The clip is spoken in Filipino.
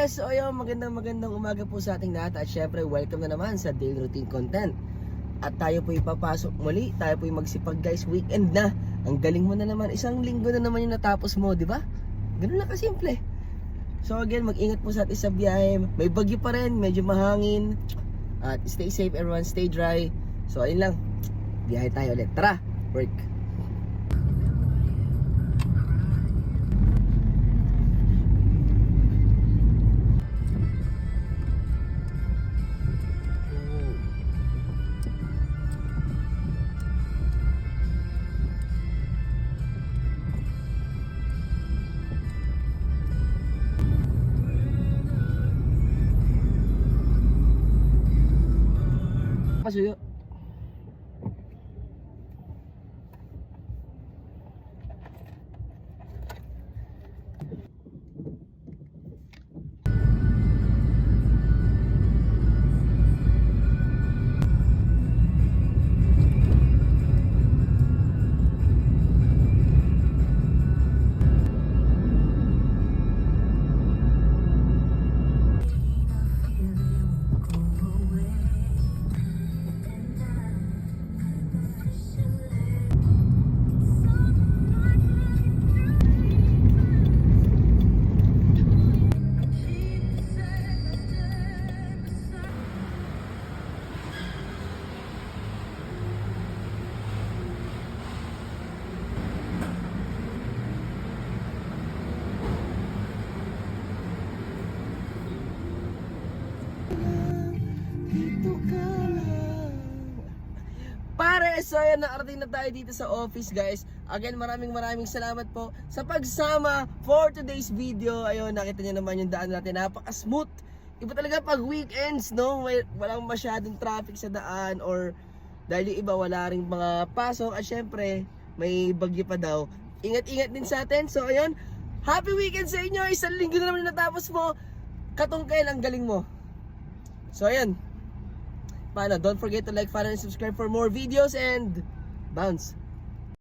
Pares! So ayun, magandang umaga po sa ating lahat. At syempre, welcome na naman sa Daily Routine Content. At tayo po ipapasok muli. Tayo po magsipag guys, weekend na. Ang galing mo na naman, isang linggo na naman yung natapos mo, di ba? Ganun lang kasimple. So again, mag-ingat po sa ating sa biyahe. May bagyo pa rin, medyo mahangin. At stay safe everyone, stay dry. So ayun lang, biyahe tayo ulit. Tara, work! Pasuyo. Pare, so yan, nakarating na tayo dito sa office guys. Again, maraming salamat po sa pagsama for today's video. Ayun, nakita niyo naman yung daan natin, napaka-smooth. Iba talaga pag weekends, no? Walang masyadong traffic sa daan, or dahil yung iba wala ring mga pasok. At syempre, may bagyo pa daw. Ingat-ingat din sa atin. So ayun, happy weekend sa inyo. Isang linggo na naman natapos mo. Katungkail, ang galing mo. So ayun, paano? Don't forget to like, follow, and subscribe for more videos, and bounce!